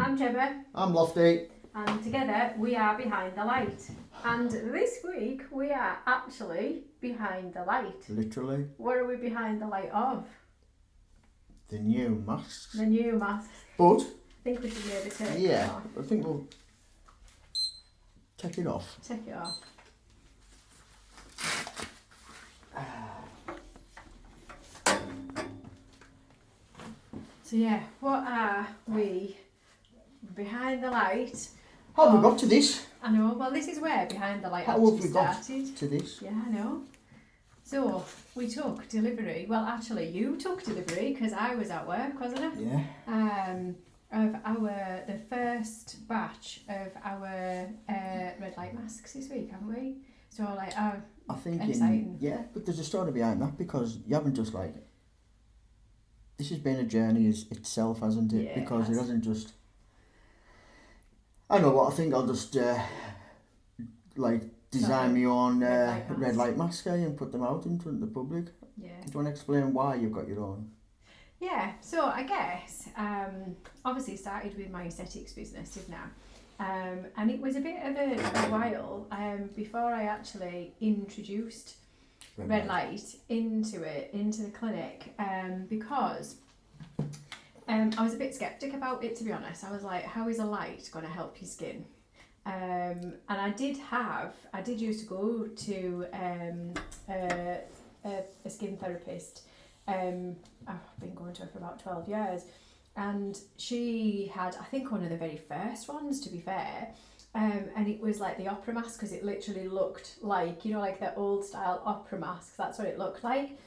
I'm Gemma. I'm Lofty. And together we are Behind the Light. And this week we are actually behind the light. Literally. What are we behind the light of? The new masks. The new masks. But I think we should maybe take yeah, it off. I think we'll take it off. Take it off. So yeah, what are we behind the light? How have we got to this? I know, well this is where Behind the Light How actually have we got started. to this? Yeah, I know. So we took delivery. Well, actually, you took delivery because I was at work, wasn't I? Yeah. Of the first batch of our red light masks this week, haven't we? So like, I think exciting. but there's a story behind that because you haven't just like. This has been a journey itself, hasn't it? Yeah, because it it hasn't just. I know what I think. I'll just design my own red light mask and put them out in front of the public. Yeah. Do you want to explain why you've got your own? Yeah. So I guess obviously started with my aesthetics business, didn't I? And it was a bit of a while before I actually introduced red light into the clinic because I was a bit sceptic about it, to be honest. I was like, how is a light going to help your skin? And I did used to go to a skin therapist. I've been going to her for about 12 years. And she had, I think, one of the very first ones, to be fair. And it was like the opera mask, because it literally looked like, like the old style opera masks. That's what it looked like.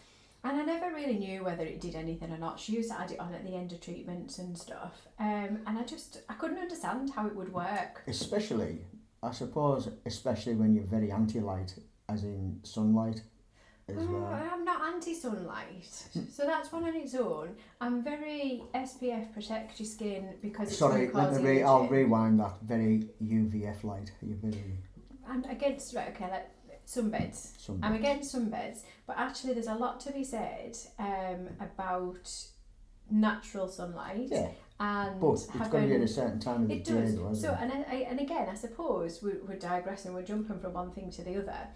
And I never really knew whether it did anything or not. She used to add it on at the end of treatments and stuff. And I couldn't understand how it would work. Especially when you're very anti-light, as in sunlight as well. I'm not anti-sunlight, so that's one on its own. I'm very SPF protect your skin because it's Sorry, cause I'll rewind that. Very UVF light. You're very... I'm against, sunbeds. I'm against sunbeds, but actually there's a lot to be said about natural sunlight. Yeah. And but it's got to be at a certain time of the day, though, isn't it? And again, I suppose we're digressing, we're jumping from one thing to the other.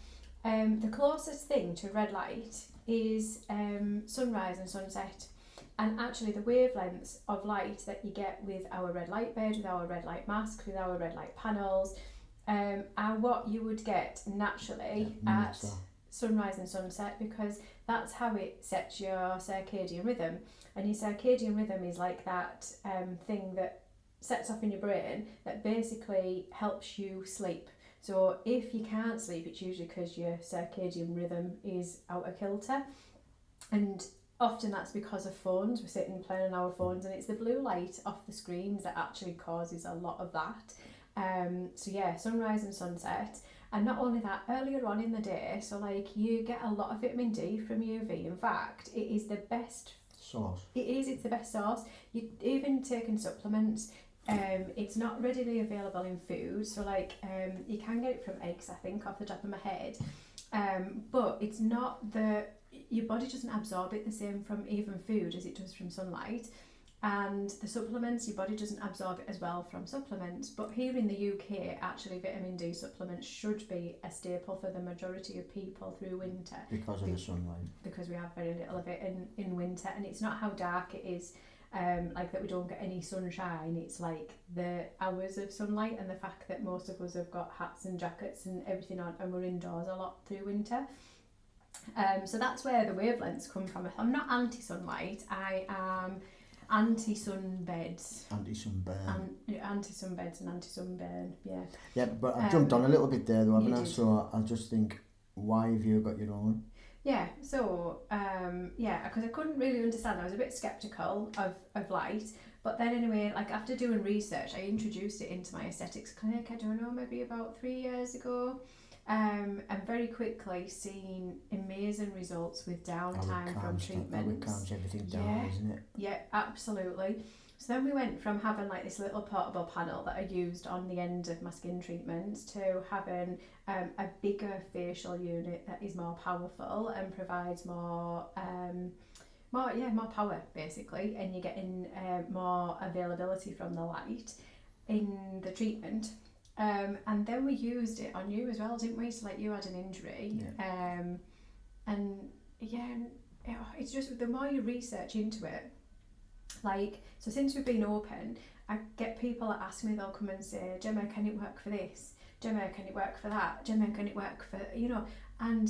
The closest thing to red light is sunrise and sunset. And actually the wavelengths of light that you get with our red light bed, with our red light masks, with our red light panels, are what you would get naturally at sunrise and sunset, because that's how it sets your circadian rhythm. And your circadian rhythm is like that thing that sets off in your brain that basically helps you sleep. So if you can't sleep, it's usually because your circadian rhythm is out of kilter. And often that's because of phones. We're sitting playing on our phones, and it's the blue light off the screens that actually causes a lot of that. So yeah, sunrise and sunset. And not only that, earlier on in the day, so like you get a lot of vitamin D from UV. In fact, it is the best source. It's the best source. You even taking supplements. It's not readily available in food, so like you can get it from eggs, I think, off the top of my head. But it's not your body doesn't absorb it the same from even food as it does from sunlight. And the supplements, your body doesn't absorb it as well from supplements. But here in the UK, actually, vitamin D supplements should be a staple for the majority of people through winter. Because of the sunlight. Because we have very little of it in winter. And it's not how dark it is, like that we don't get any sunshine. It's like the hours of sunlight and the fact that most of us have got hats and jackets and everything on, and we're indoors a lot through winter. So that's where the wavelengths come from. I'm not anti-sunlight. I am anti-sunbeds. Anti-sunburn. Anti-sunbeds and anti-sunburn, yeah. Yeah, but I've jumped on a little bit there though, haven't I? So I just think, why have you got your own? Yeah, so, because I couldn't really understand. I was a bit sceptical of light. But then anyway, like after doing research, I introduced it into my aesthetics clinic, I don't know, maybe about 3 years ago. And very quickly seen amazing results with downtime from treatments. It calms everything down, isn't it? Yeah, absolutely. So then we went from having like this little portable panel that I used on the end of my skin treatments to having a bigger facial unit that is more powerful and provides more more power basically, and you're getting more availability from the light in the treatment. And then we used it on you as well, didn't we? So like you had an injury, and it's just the more you research into it, like, so since we've been open, I get people that ask me, they'll come and say, Gemma, can it work for this? Gemma, can it work for that? Gemma, can it work for, and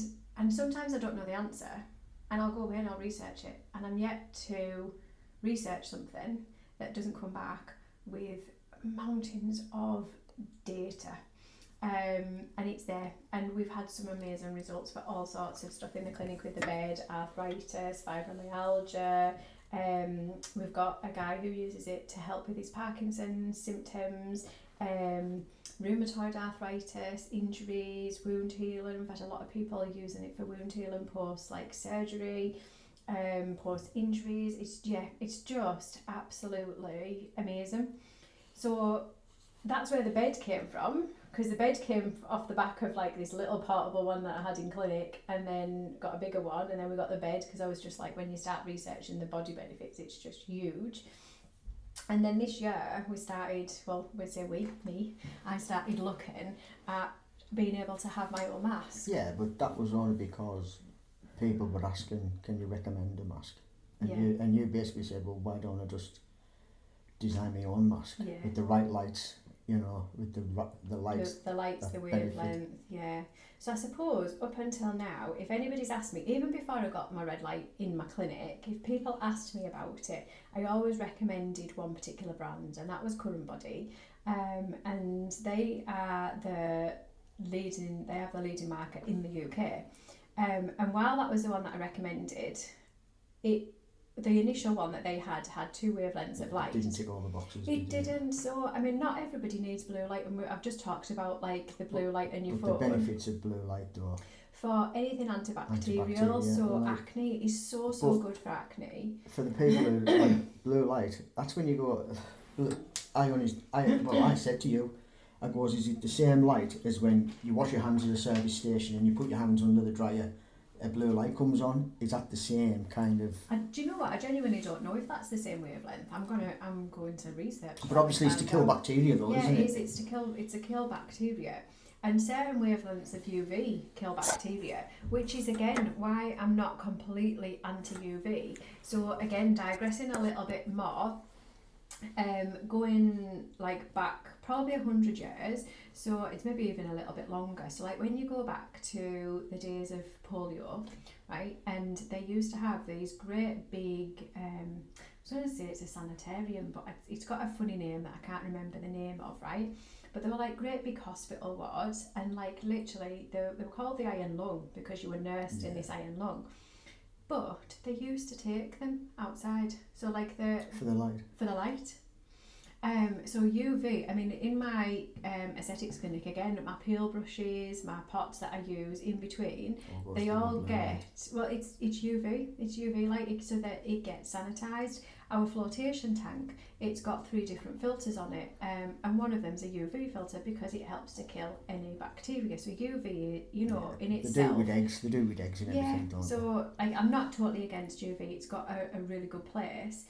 sometimes I don't know the answer, and I'll go away and I'll research it, and I'm yet to research something that doesn't come back with mountains of data. And it's there, and we've had some amazing results for all sorts of stuff in the clinic with the bed, arthritis, fibromyalgia. We've got a guy who uses it to help with his Parkinson's symptoms, rheumatoid arthritis, injuries, wound healing. We've had a lot of people using it for wound healing post like surgery, post injuries. It's just absolutely amazing. So that's where the bed came from, because the bed came off the back of like this little portable one that I had in clinic, and then got a bigger one, and then we got the bed because I was just like, when you start researching the body benefits, it's just huge. And then this year we started, I started looking at being able to have my own mask. Yeah, but that was only because people were asking, can you recommend a mask? And you basically said, well, why don't I just design my own mask with the right lights, with the lights. The lights, the wavelength, So I suppose up until now, if anybody's asked me, even before I got my red light in my clinic, if people asked me about it, I always recommended one particular brand, and that was Current Body. And they have the leading market in the UK. And while that was the one that I recommended, the initial one that they had two wavelengths of light. It didn't tick all the boxes. It didn't. So, I mean, not everybody needs blue light, and I've just talked about like the blue light in your phone. The benefits of blue light, though. For anything antibacterial, so acne is so good for acne. For the people who like blue light, that's when you go. I said to you, I goes, is it the same light as when you wash your hands at a service station and you put your hands under the dryer? A blue light comes on. Is that the same kind of? And do you know what? I genuinely don't know if that's the same wavelength. I'm going to research. But obviously, it's to kill bacteria, though, isn't it? Yeah, it is. It's to kill bacteria, and certain wavelengths of UV kill bacteria, which is again why I'm not completely anti UV. So again, digressing a little bit more, going like back probably 100 years, so it's maybe even a little bit longer. So like when you go back to the days of polio, right, and they used to have these great big, I was going to say it's a sanitarium, but it's got a funny name that I can't remember the name of, right? But they were like great big hospital wards, and like literally they were called the iron lung because you were nursed in this iron lung. But they used to take them outside, so like for the light. So UV, I mean, in my aesthetics clinic, again, my peel brushes, my pots that I use in between, they all get, it's UV light, so that it gets sanitised. Our flotation tank, it's got 3 different filters on it, and one of them's a UV filter because it helps to kill any bacteria. So UV, in itself. They do with eggs and everything, don't they? So I'm not totally against UV, it's got a really good place.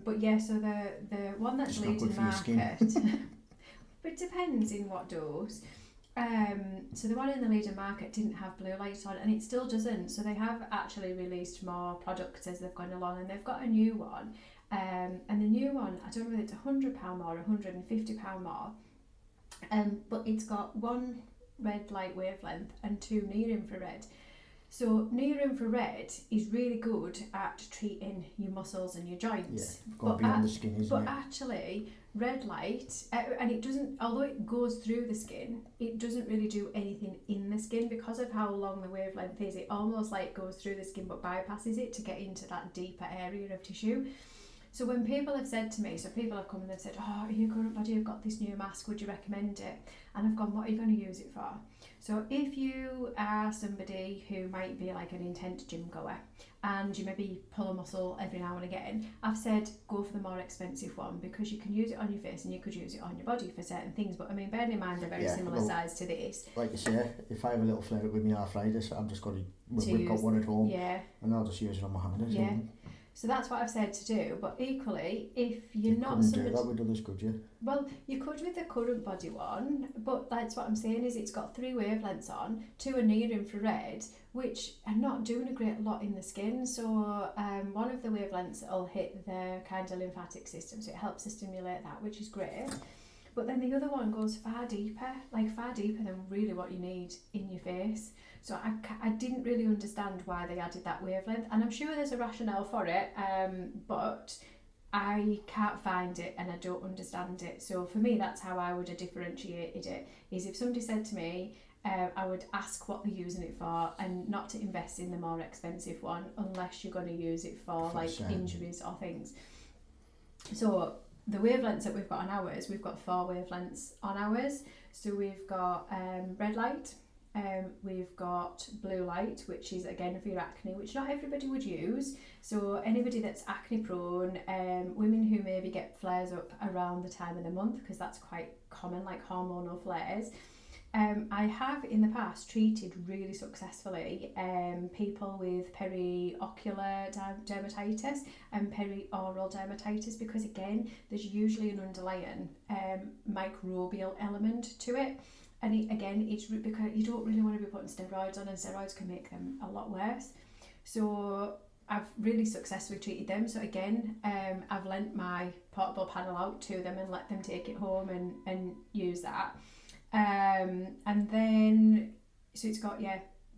But yeah, so the one that's leading market, but it depends in what dose. So the one in the leading market didn't have blue light on, and it still doesn't. So they have actually released more products as they've gone along, and they've got a new one. And the new one, I don't know whether it's £100 more or £150 more, but it's got 1 red light wavelength and 2 near infrared. So near infrared is really good at treating your muscles and your joints. Yeah, got beyond the skin, isn't it? But actually, red light, and it doesn't, although it goes through the skin, it doesn't really do anything in the skin because of how long the wavelength is. It almost like goes through the skin but bypasses it to get into that deeper area of tissue. So when people have said to me, so people have come and they've said, oh, your Current Body, I've got this new mask, would you recommend it? And I've gone, what are you going to use it for? So if you are somebody who might be like an intense gym goer and you maybe pull a muscle every now and again, I've said go for the more expensive one because you can use it on your face and you could use it on your body for certain things. But I mean, bearing in mind they're very similar size to this. Like you say, if I have a little flare up with my arthritis, I'm just got we've got one at home, and I'll just use it on my hand. So that's what I've said to do. But equally, if you're You not couldn't do somebody, that with others, could you? well, you could with the current body one, but that's what I'm saying is it's got 3 wavelengths on, 2 are near infrared, which are not doing a great lot in the skin. So one of the wavelengths will hit the kind of lymphatic system, so it helps to stimulate that, which is great. But then the other one goes far deeper than really what you need in your face. So I didn't really understand why they added that wavelength, and I'm sure there's a rationale for it, but I can't find it and I don't understand it. So for me, that's how I would have differentiated it, is if somebody said to me, I would ask what they're using it for, and not to invest in the more expensive one unless you're going to use it for like injuries or things. So the wavelengths that we've got on ours, we've got 4 wavelengths on ours. So we've got red light, we've got blue light, which is again for your acne, which not everybody would use. So anybody that's acne prone, women who maybe get flares up around the time of the month, because that's quite common, like hormonal flares. I have in the past treated really successfully people with periocular dermatitis and perioral dermatitis, because again there's usually an underlying microbial element to it, and it's because you don't really want to be putting steroids on, and steroids can make them a lot worse. So I've really successfully treated them. So again, I've lent my portable panel out to them and let them take it home and use that. And then, so it's got,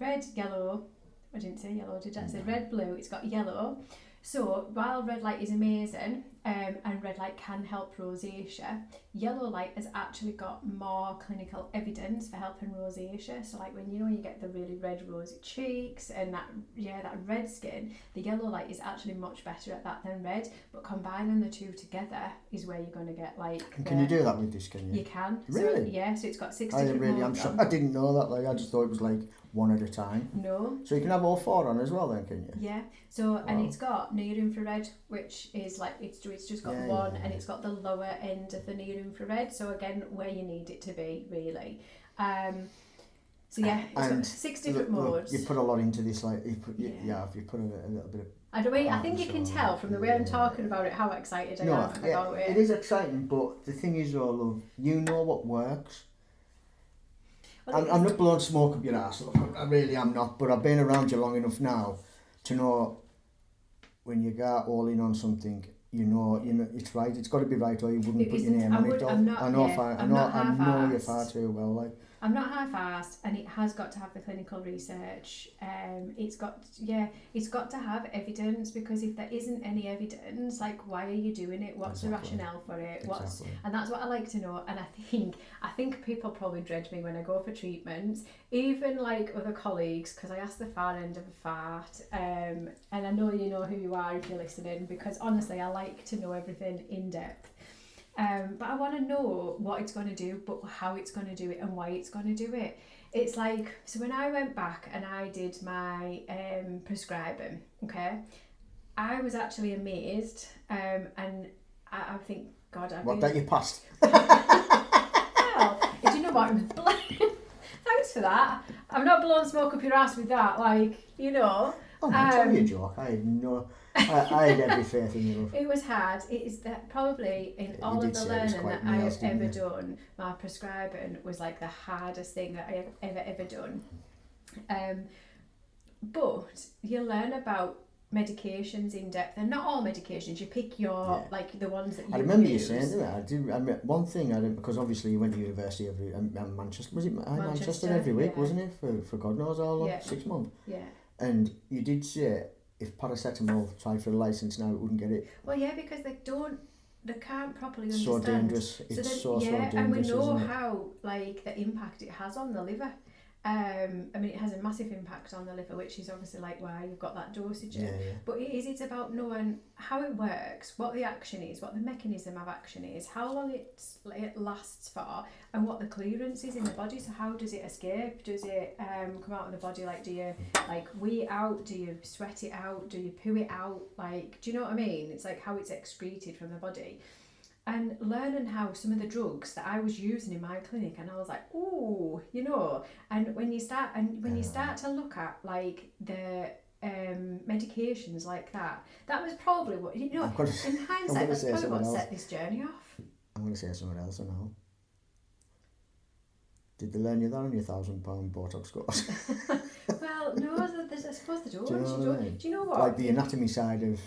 red, yellow, I didn't say yellow, did I? I said red, blue, it's got yellow. So while red light is amazing, and red light can help rosacea, yellow light has actually got more clinical evidence for helping rosacea. So like when you get the really red rosy cheeks and that red skin, the yellow light is actually much better at that than red. But combining the two together is where you're going to get like. And can you do that with this? Can you? You can. Really? So, so it's got 6 I different really am modes shocked. on. I didn't know that. Like I just thought it was like one at a time. No. So you can have all 4 on as well, then, can you? Yeah. So and it's got near infrared, which is like it's just got one, and it's got the lower end of the near infrared. So again, where you need it to be, really. So yeah, it's got 6 different modes. You put a lot into this, like if you put a little bit of. I think you can tell from the way I'm talking about it how excited I am about it. It is exciting, but the thing is, though, love, you know what works. Well, I'm not blowing smoke up your ass, love. I really am not. But I've been around you long enough now to know when you get all in on something, you know it's right. It's got to be right, or you wouldn't put your name on it. I know you far too well, like. I'm not half-assed, and it has got to have the clinical research. It's got to have evidence, because if there isn't any evidence, like, why are you doing it? What's the rationale for it? And that's what I like to know. And I think people probably dread me when I go for treatments, even like other colleagues, because I ask the far end of a fart. And I know you know who you are if you're listening, because honestly, I like to know everything in depth. But I want to know what it's going to do, but how it's going to do it and why it's going to do it. It's like, so when I went back and I did my prescribing, okay, I was actually amazed, and I think, God, that you passed? Well, do you know what? Thanks for that. I'm not blowing smoke up your ass with that, like, you know. Oh, that's only a joke. I had every faith in you, love. It was hard. It is that probably in all of the learning that I have ever done, my prescribing was like the hardest thing that I have ever done. But you learn about medications in depth, and not all medications. You pick your like the ones that you. I remember use. You saying that. I mean, one thing because obviously you went to university every Manchester. Was it Manchester every week, wasn't it? For God knows how long, 6 months. Yeah. And you did say if paracetamol tried for a license now, it wouldn't get it. Well, yeah, because they can't properly understand. So dangerous. It's so dangerous. And we know how like the impact it has on the liver. I mean, it has a massive impact on the liver, which is obviously like why you've got that dosage in. But it's about knowing how it works, what the action is, what the mechanism of action is, how long it lasts for, and what the clearance is in the body. So how does it escape? Does it come out of the body? Like, do you like wee out? Do you sweat it out? Do you poo it out? Like, do you know what I mean? It's like how it's excreted from the body. And learning how some of the drugs that I was using in my clinic, and I was like, ooh, you know. And when you start to look at like the medications like that. That was probably what, you know, in hindsight, that's probably what set this journey off. I'm going to say something else now. Did they learn you that on your £1,000 Botox course? Well, no, I suppose they don't. Do you know what? Like the anatomy side of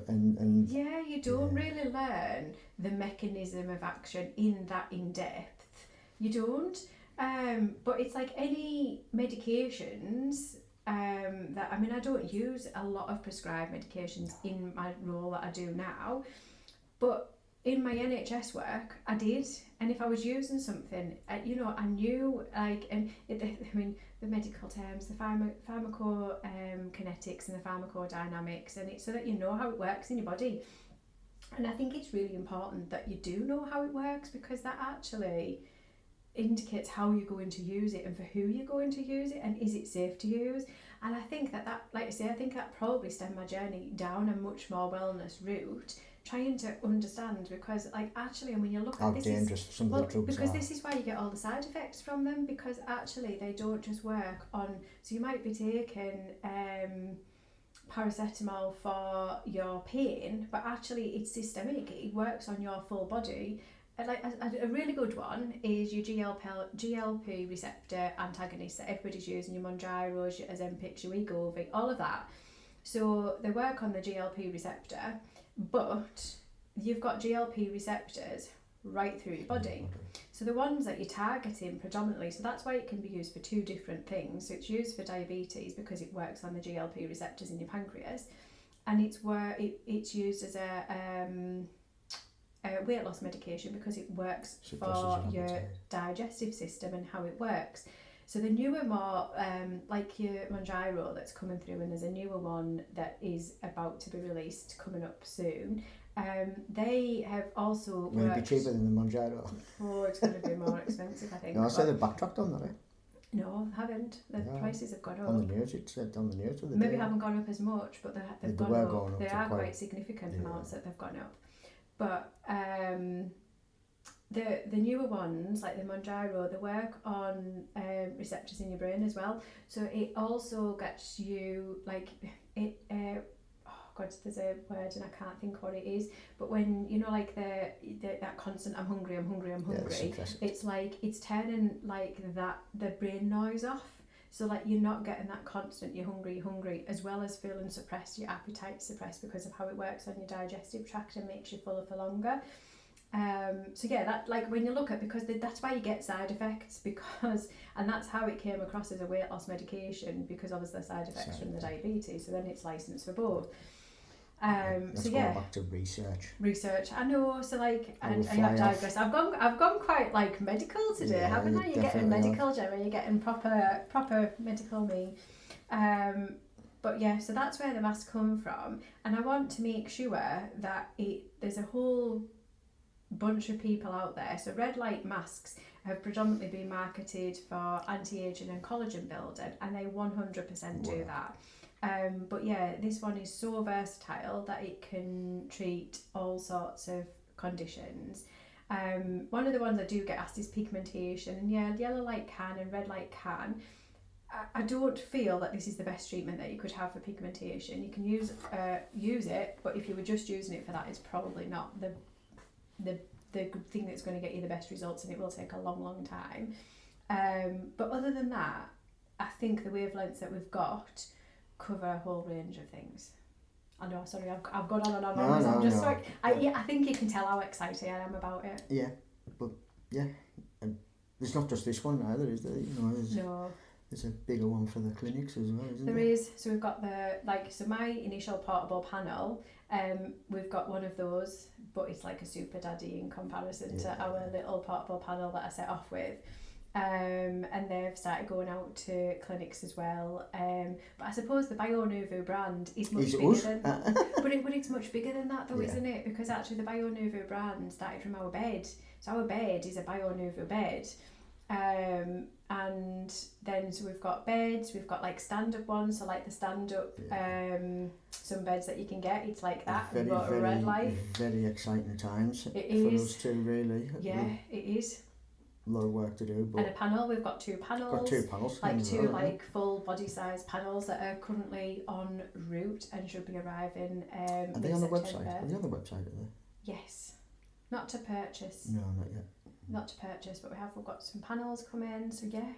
and yeah, you don't really learn the mechanism of action in depth. You don't. But it's like any medications. That I don't use a lot of prescribed medications in my role that I do now, but in my NHS work, I did, and if I was using something, I knew, like, the medical terms, the pharmacokinetics and the pharmacodynamics, and it's so that you know how it works in your body. And I think it's really important that you do know how it works, because that actually indicates how you're going to use it and for who you're going to use it, and is it safe to use. And I think that like I say, I think that probably stemmed my journey down a much more wellness route, trying to understand, because like actually, when you look how at this, dangerous some of the drugs because are. this is why you get all the side effects from them, because actually they don't just work on, so you might be taking paracetamol for your pain, but actually it's systemic, it works on your full body. Like a really good one is your GLP receptor antagonists that everybody's using, your Mounjaros, your Ozempics, your Wegovy, all of that. So they work on the GLP receptor, but you've got GLP receptors right through your body. So the ones that you're targeting predominantly, so that's why it can be used for two different things. So it's used for diabetes because it works on the GLP receptors in your pancreas, and it's used as a weight loss medication because it works for your digestive system and how it works. So the newer, more like your Mounjaro that's coming through, and there's a newer one that is about to be released coming up soon. They have also Will it be cheaper than the Mounjaro? Oh, it's going to be more expensive, I think. No, I said they backtracked on that, eh? No, I haven't. The prices have gone up. On the news, it said on the news. Maybe haven't gone up as much, but they've gone up. Going up. They are quite significant amounts that they've gone up. But the newer ones, like the Mounjaro, they work on receptors in your brain as well. So it also gets you, like, it. There's a word and I can't think what it is. But when like that constant I'm hungry, it's like it's turning like that the brain noise off. So like you're not getting that constant you're hungry, as well as feeling suppressed, your appetite suppressed because of how it works on your digestive tract and makes you fuller for longer. So yeah, that, like, when you look at, because that's why you get side effects, because, and that's how it came across as a weight loss medication, because obviously the side effects from the diabetes, so then it's licensed for both. Let's go back to research. I know. So like, I have digressed. I've gone quite like medical today, haven't I? You're getting medical, Gemma. You're getting proper medical me. But yeah, so that's where the masks come from, and I want to make sure that there's a whole bunch of people out there. So red light masks have predominantly been marketed for anti-aging and collagen building, and they 100% do that. But yeah, this one is so versatile that it can treat all sorts of conditions. One of the ones I do get asked is pigmentation, and yeah, yellow light can and red light can. I don't feel that this is the best treatment that you could have for pigmentation. You can use it, but if you were just using it for that, it's probably not the good thing that's going to get you the best results, and it will take a long time. But other than that, I think the wavelengths that we've got cover a whole range of things. I know, sorry, I've gone on and on. I'm just like, I think you can tell how excited I am about it. Yeah, but yeah, and there's not just this one either, is there? There's a bigger one for the clinics as well, isn't there? There is. So we've got so my initial portable panel, we've got one of those, but it's like a super daddy in comparison to our little portable panel that I set off with. And they've started going out to clinics as well. But I suppose the BioNovu brand is much bigger than but it's much bigger than that though, isn't it? Because actually the BioNovu brand started from our bed. So our bed is a BioNovu bed. And then so we've got beds, we've got like stand-up ones, so like the stand-up some beds that you can get, it's like that, very, but a red light. Very exciting times it for is. us too, really. Yeah, it is. lot of work to do. But and a panel. We've got 2 panels. got 2 panels. Like 2 like full body size panels that are currently en route and should be arriving. Are they on the website? Are they on the website? Are they? Yes. Not to purchase. No, not yet. Not to purchase, but we've got some panels coming. So yeah.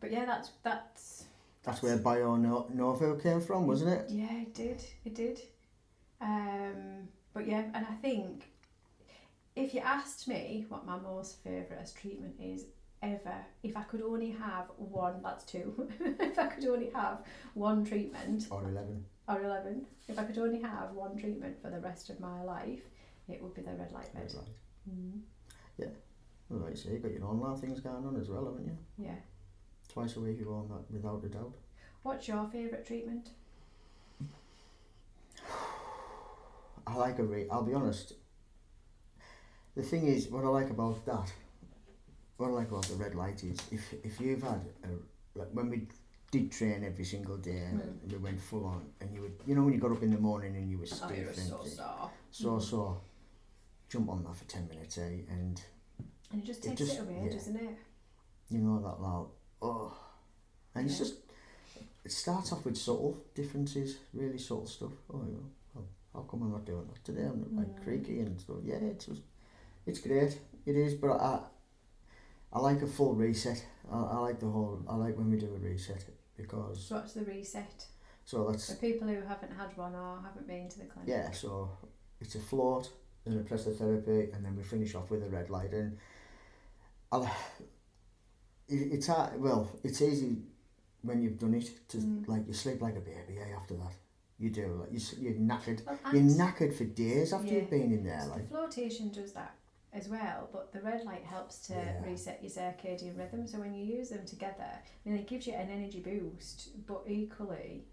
But yeah, that's where BioNovu came from, wasn't it? Yeah, it did. But yeah, and I think if you asked me what my most favourite treatment is ever, if I could only have one, that's 2. If I could only have one treatment, or 11, if I could only have one treatment for the rest of my life, it would be the red light bed. Yeah. Well, like you say, you've got your online things going on as well, haven't you? Yeah. Twice a week you go on that, without a doubt. What's your favourite treatment? I like I'll be honest. The thing is, what I like about that, what I like about the red light is, if you've had, like when we did train every single day and we went full on, and you would, you know, when you got up in the morning and you were stiff and so, jump on that for 10 minutes, and it just takes it away, doesn't it? You know, that loud, and it's just, it starts off with subtle differences, really subtle stuff. How come I'm not doing that today? I'm like creaky and stuff. Yeah, it's great. It is, but I like a full reset. I like when we do a reset, because. So what's the reset? So that's. For people who haven't had one or haven't been to the clinic. Yeah, so it's a float, then a pressotherapy, and then we finish off with a red light. And it's hard. Well, it's easy when you've done it to like you sleep like a baby. After that. You do, like you're knackered. Well, you're knackered for days after you've been in there. Like the flotation does that as well, but the red light helps to reset your circadian rhythm. So when you use them together, I mean, it gives you an energy boost, but equally,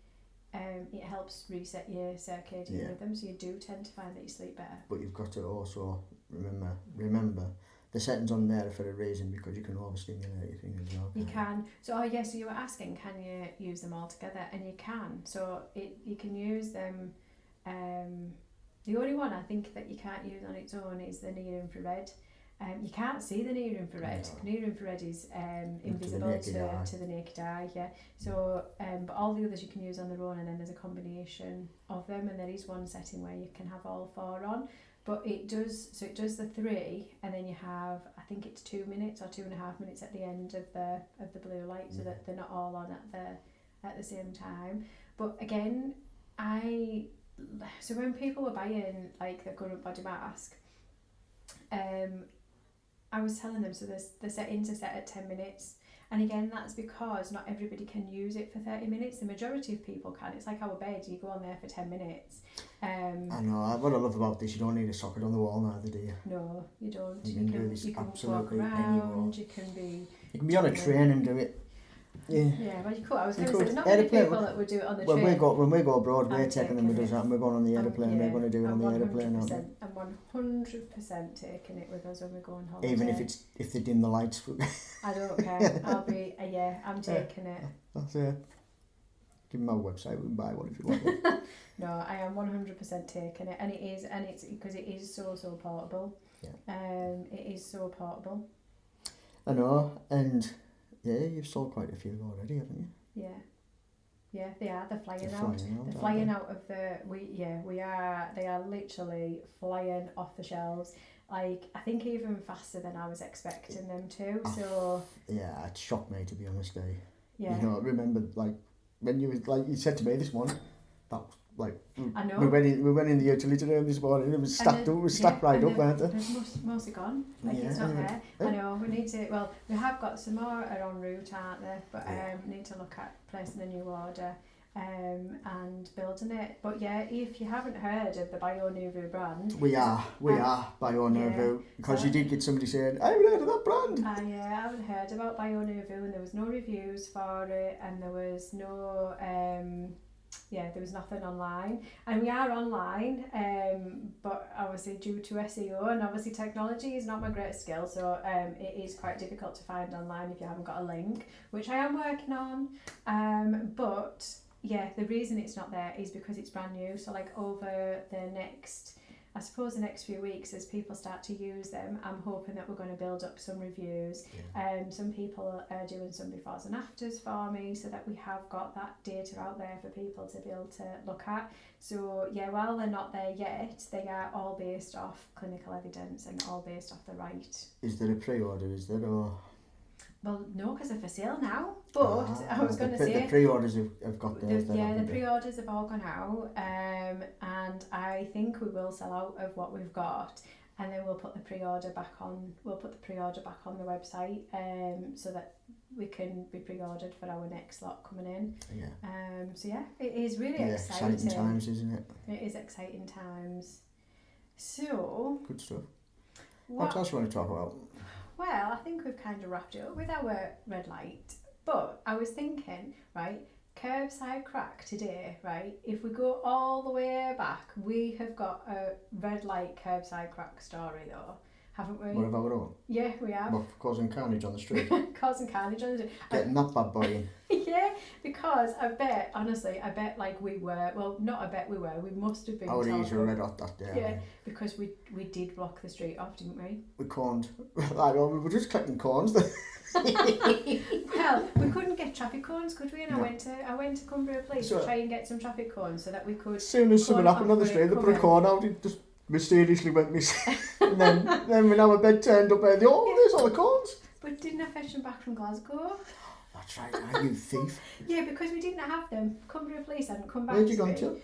it helps reset your circadian rhythm. So you do tend to find that you sleep better. But you've got to also remember. The settings on there are for a reason, because you can overstimulate your thing as well. You can. So so you were asking, can you use them all together? And you can. So you can use them. The only one I think that you can't use on its own is the near infrared. You can't see the near infrared. No. Near infrared is invisible to the naked eye. Yeah. So but all the others you can use on their own, and then there's a combination of them, and there is one setting where you can have all 4 on. But it does the 3, and then you have, I think it's 2 minutes or 2.5 minutes at the end of the blue light, so that they're not all on at the same time. But again, so when people were buying like the current body mask, I was telling them, so the settings are set at 10 minutes. And again, that's because not everybody can use it for 30 minutes. The majority of people can. It's like our bed, you go on there for 10 minutes. I know, what I love about this, you don't need a socket on the wall neither, do you? No, you don't. You can do this absolutely walk around, anywhere. You can be on a train and do it. Yeah, well you could. I was going to say, there's not many people that would do it on the train. When we go abroad, we're taking them with us, and we're going on the aeroplane, we're going to do it on the aeroplane, aren't we? I'm 100% taking it with us when we're going holiday. Even if they dim the lights. I don't care. I'll be, I'm taking it. That's it. Give me my website, we can buy one if you want. No, I am 100% taking it, and it's because it is so portable. Yeah. It is so portable. I know, and yeah, you've sold quite a few already, haven't you? Yeah, they are. They're flying out. They're flying out of we are. They are literally flying off the shelves. Like, I think even faster than I was expecting them to. So yeah, it shocked me, to be honest. Yeah. You know, I remember like when you said to me this morning, that was like I know. we went in the utility room this morning. It was stacked up. It was stacked right up, weren't it? There's mostly gone. Like it's not there. I know. We need to. Well, we have got some more en route, aren't there? But need to look at placing a new order. And building it. But yeah, if you haven't heard of the BioNovu brand, we are BioNovu, because you did get somebody saying, I haven't heard of that brand. I haven't heard about BioNovu, and there was no reviews for it, and there was no there was nothing online, and we are online, but obviously due to SEO and obviously technology is not my greatest skill, so it is quite difficult to find online if you haven't got a link, which I am working on, but yeah, the reason it's not there is because it's brand new. So like over the next I suppose the next few weeks as people start to use them, I'm hoping that we're going to build up some reviews. Some people are doing some befores and afters for me so that we have got that data out there for people to be able to look at. So yeah, while they're not there yet, they are all based off clinical evidence and all based off the right. Is there a pre-order, is there, or...? Well, no, because they're for sale now. But I was going to say... The pre-orders have got theirs. The pre-orders have all gone out. And I think we will sell out of what we've got. And then we'll put the pre-order back on. We'll put the pre-order back on the website so that we can be pre-ordered for our next lot coming in. Yeah. So yeah, it is really exciting. Exciting times, isn't it? It is exciting times. So... Good stuff. What else do you want to talk about? Well, I think we've kind of wrapped it up with our red light. But I was thinking, right, curbside crack today, right? If we go all the way back, we have got a red light curbside crack story though, haven't we? What about our own? Yeah, we have. What, causing carnage on the street? Causing carnage on the street. Getting that bad boy in. Yeah, because I bet like we were, well, not I bet we were, we must have been Our told. ears were red hot that day. Yeah, because we did block the street off, didn't we? We corned. I know, we were just collecting corns. Well, we couldn't get traffic cones, could we? And No. I went to Cumbria Police to try and get some traffic cones so that we could... As soon as something happened on the street, they put a corn out, it just mysteriously went missing. And then when our bed turned up, there's all the corns. But didn't I fetch them back from Glasgow? That's right, you thief. Yeah, because we didn't have them. Cumbria Police hadn't come back. Where'd you gone to?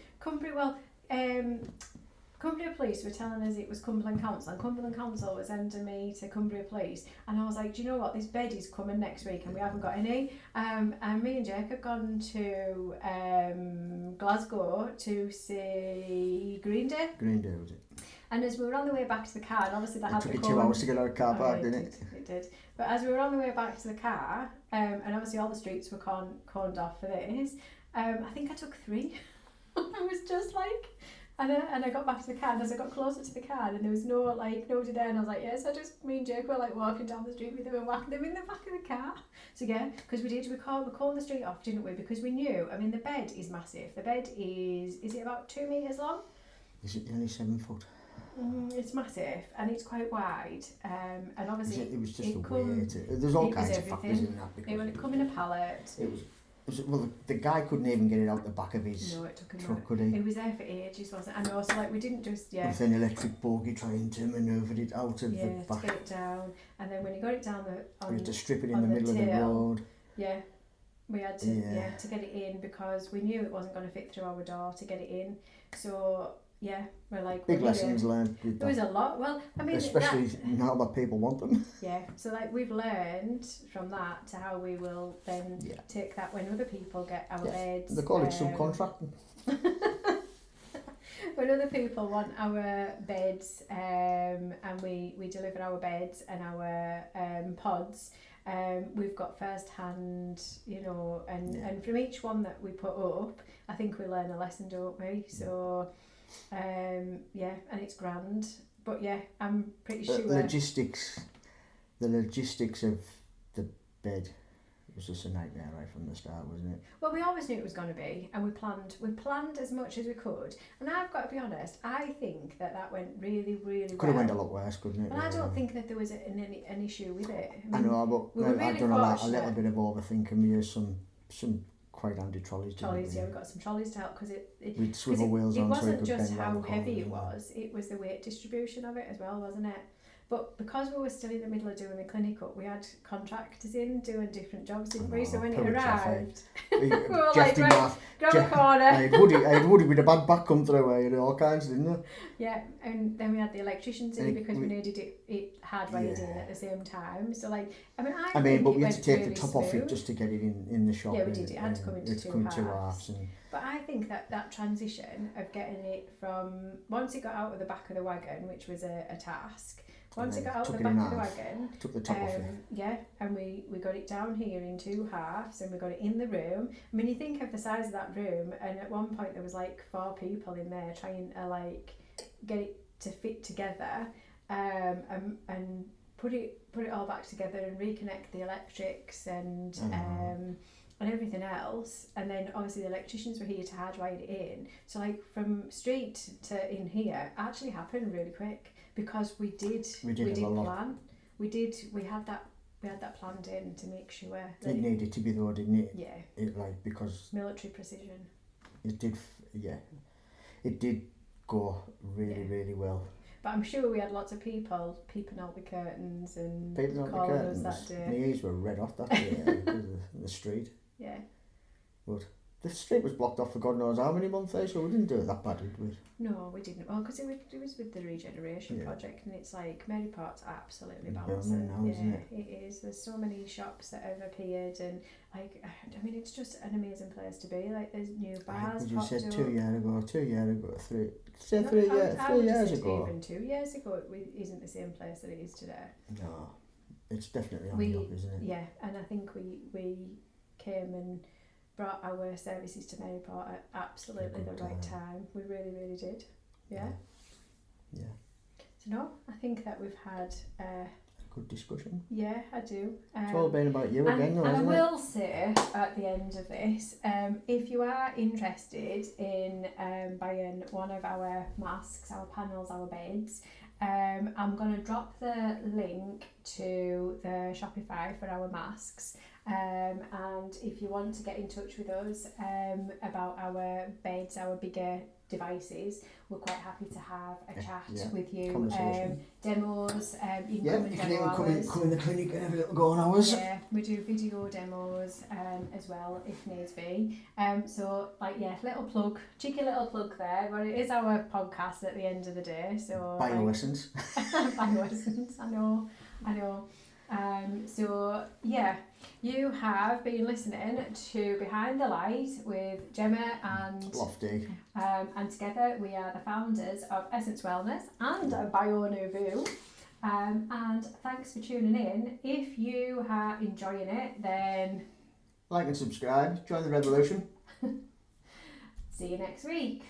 Cumbria Police were telling us it was Cumberland Council, and Cumberland Council was sending me to Cumbria Police, and I was like, do you know what, this bed is coming next week and we haven't got any, and me and Jake had gone to Glasgow to see Green Day. Green Day, was it? And as we were on the way back to the car, and obviously they had the took you 2 hours to get out of the car park, didn't it? It did. But as we were on the way back to the car, and obviously all the streets were corned off for this, I think I took 3. I was just like... And I got back to the car, and as I got closer to the car, and there was nobody there, and I was like, yes, me and Jake were like walking down the street with them and whacking them in the back of the car. So yeah, because we corned the street off, didn't we? Because we knew, I mean, the bed is massive. The bed is it about 2 metres long? Is it only 7 foot? It's massive, and it's quite wide, and obviously it was just the weight. There's all kinds of factors in that. It would come in a pallet. Well, the guy couldn't even get it out the back of his truck, could he? It was there for ages, wasn't it? I know, so like we didn't just, with an electric bogey trying to manoeuvre it out of the back. To get it down, and then when you got it down you had to strip it in the middle of the road. Yeah, we had to to get it in because we knew it wasn't going to fit through our door to get it in. So yeah, we're like... Big lessons learned. There was a lot. Well, I mean... Especially now that people want them. Yeah, so like we've learned from that to how we will then take that when other people get our beds. They call it subcontracting. When other people want our beds and we deliver our beds and our pods, we've got first hand, and from each one that we put up, I think we learn a lesson, don't we? So... and it's grand, but yeah, I'm pretty sure the logistics of the bed was just a nightmare right from the start, wasn't it? Well, we always knew it was going to be, and we planned as much as we could, and I've got to be honest, I think that went really, really well. Could have went a lot worse, couldn't it? And I don't think that there was an issue with it. I know, but I've done a little bit of overthinking. We used some quite handy trolleys. Yeah, we got some trolleys to help because with swivel wheels on. It wasn't so just how heavy it was; it was the weight distribution of it as well, wasn't it? But because we were still in the middle of doing the clinic up, we had contractors in doing different jobs, didn't we? So when it arrived, we were like, right, grab a corner. I had Woody with a bad back come through, all kinds, didn't they? Yeah, and then we had the electricians in because we needed it hardwired in at the same time. So like, I mean, but we had to take the top off it just to get it in the shop. Yeah, we did. It had to come into two halves. And but I think that transition of getting it from once it got out of the back of the wagon, which was a task. Once it got out the back of the wagon, took the top off it. Yeah, and we got it down here in 2 halves, and we got it in the room. I mean, you think of the size of that room, and at one point there was like 4 people in there trying to like get it to fit together, and put it all back together and reconnect the electrics and and everything else, and then obviously the electricians were here to hardwire it in. So like from street to in here actually happened really quick because we did plan. We had that planned in to make sure that it needed to be though, didn't it? Yeah. It like because military precision. it did, it did go really well. But I'm sure we had lots of people peeping out the curtains and Peeping out the calling curtains. us that day. My ears were red off that day because of the street. Yeah. But the street was blocked off for God knows how many months, so we didn't do it that bad, did we? No, we didn't. Well, because it was with the regeneration project, and it's like Maryport's absolutely balancing. Now, isn't it? It is. There's so many shops that have appeared, and like, I mean, it's just an amazing place to be. Like, there's new bars. Would you say 2 years ago, 3 years ago? I would 3 just years say ago. even 2 years ago, it isn't the same place that it is today. No, it's definitely on the up, isn't it? Yeah, and I think we came and brought our services to Maryport at absolutely the right time. We really did. Yeah. So no, I think that we've had a good discussion. Yeah, I do. It's all been about you again, though, and isn't I it? will say at the end of this, if you are interested in buying one of our masks, our panels, our beds, I'm going to drop the link to the Shopify for our masks. And if you want to get in touch with us about our beds, our bigger devices, we're quite happy to have a chat with you. Demos, you can come and demo come in the clinic and have a little go on ours. Yeah, we do video demos as well if needs be. So little plug, cheeky little plug there, but it is our podcast at the end of the day. So BioEssence. BioEssence, I know. So yeah, you have been listening to Behind the Light with Gemma and Lofty. And together we are the founders of Essence Wellness and BioNovu. And thanks for tuning in. If you are enjoying it, then like and subscribe. Join the revolution. See you next week.